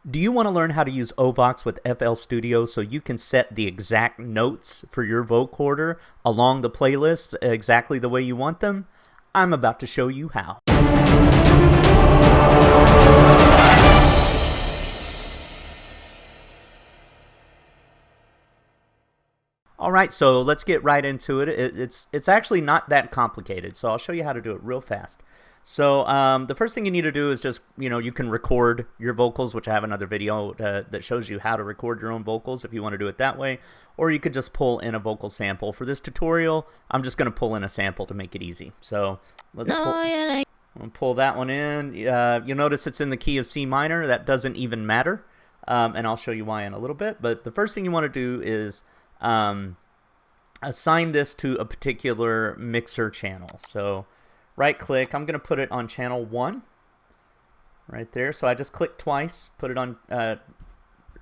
Do you want to learn how to use Ovox with FL Studio so you can set the exact notes for your vocoder along the playlist exactly the way you want them? I'm about to show you how. Alright, so let's get right into it. It's actually not that complicated, so I'll show you how to do it real fast. So the first thing you need to do is just, you can record your vocals, which I have another video that shows you how to record your own vocals if you want to do it that way. Or you could just pull in a vocal sample. For this tutorial, I'm just going to pull in a sample to make it easy. So let's pull that one in. You'll notice it's in the key of C minor. That doesn't even matter. And I'll show you why in a little bit. But the first thing you want to do is assign this to a particular mixer channel. So right click, I'm going to put it on channel 1 right there. So I just click twice, put it on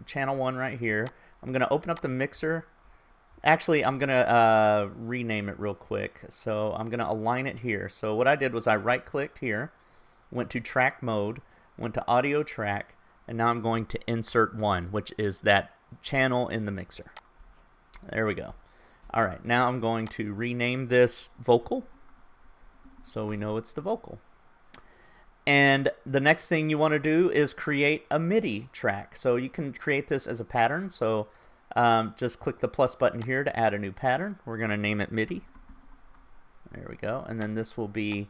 channel 1 right here. I'm going to open up the mixer. Actually, I'm going to rename it real quick. So I'm going to align it here. So what I did was I right clicked here, went to track mode, went to audio track, and now I'm going to insert 1, which is that channel in the mixer. There we go. All right, now I'm going to rename this vocal so we know it's the vocal. And the next thing you want to do is create a MIDI track. So you can create this as a pattern. So just click the plus button here to add a new pattern. We're going to name it MIDI. There we go. And then this will be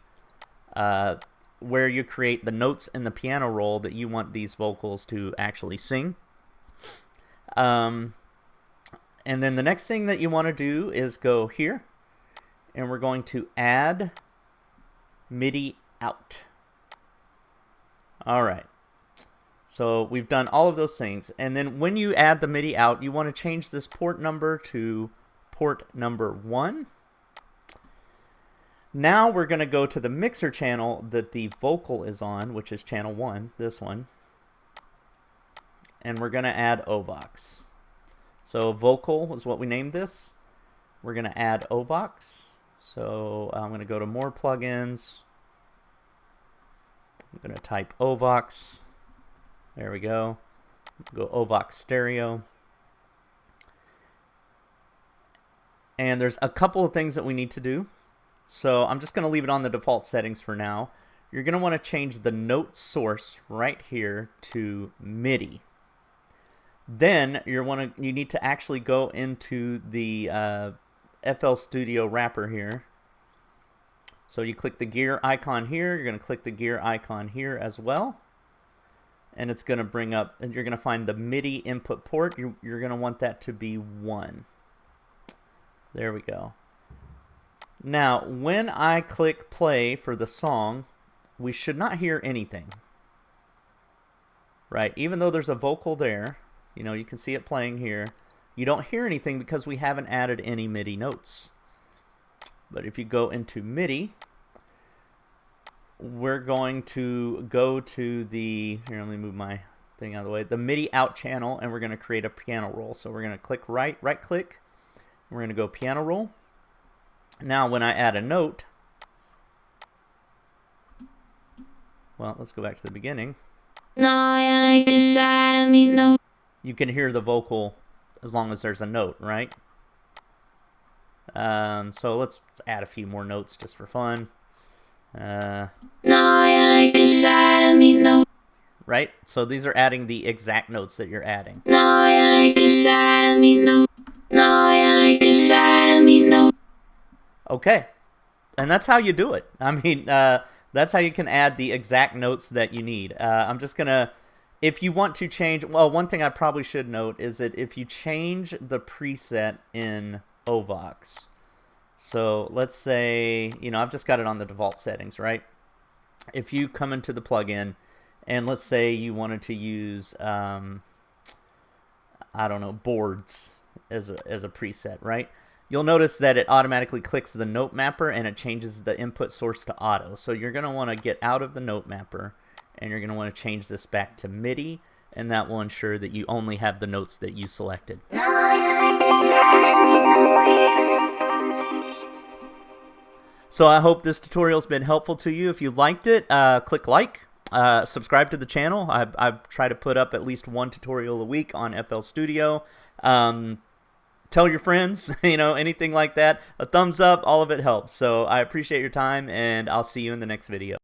where you create the notes in the piano roll that you want these vocals to actually sing. And then the next thing that you want to do is go here, and we're going to add MIDI out. All right. So we've done all of those things. And then when you add the MIDI out, you want to change this port number to port number 1. Now we're going to go to the mixer channel that the vocal is on, which is channel 1, this one. And we're going to add Ovox. So vocal is what we named this. We're going to add Ovox. So I'm going to go to more plugins. I'm going to type Ovox. There we go. Go Ovox stereo. And there's a couple of things that we need to do. So I'm just going to leave it on the default settings for now. You're going to want to change the note source right here to MIDI. Then you need to actually go into the FL Studio wrapper here. So you click the gear icon here. You're going to click the gear icon here as well. And it's going to bring up, and you're going to find the MIDI input port. You're going to want that to be 1. There we go. Now, when I click play for the song, we should not hear anything. Right? Even though there's a vocal there, you can see it playing here. You don't hear anything because we haven't added any MIDI notes. But if you go into MIDI, we're going to go to the, here, let me move my thing out of the way, the MIDI out channel, and we're going to create a piano roll. So we're going to click right click, we're going to go piano roll. Now when I add a note, well, let's go back to the beginning. No, I like this side of me, no. You can hear the vocal as long as there's a note, right? So let's add a few more notes just for fun. No, I like this side of me, no. Right? So these are adding the exact notes that you're adding. No, I like this side of me, no. No, I like this side of me, no. Okay. And that's how you do it. I mean, that's how you can add the exact notes that you need. I'm just going to, if you want to change, well, one thing I probably should note is that if you change the preset in Ovox, so let's say, I've just got it on the default settings, right? If you come into the plugin and let's say you wanted to use, I don't know, boards as a preset, right? You'll notice that it automatically clicks the note mapper and it changes the input source to auto. So you're going to want to get out of the note mapper and you're going to want to change this back to MIDI, and that will ensure that you only have the notes that you selected. So I hope this tutorial's been helpful to you. If you liked it, click like. Subscribe to the channel. I try to put up at least one tutorial a week on FL Studio. Tell your friends, anything like that. A thumbs up, all of it helps. So I appreciate your time, and I'll see you in the next video.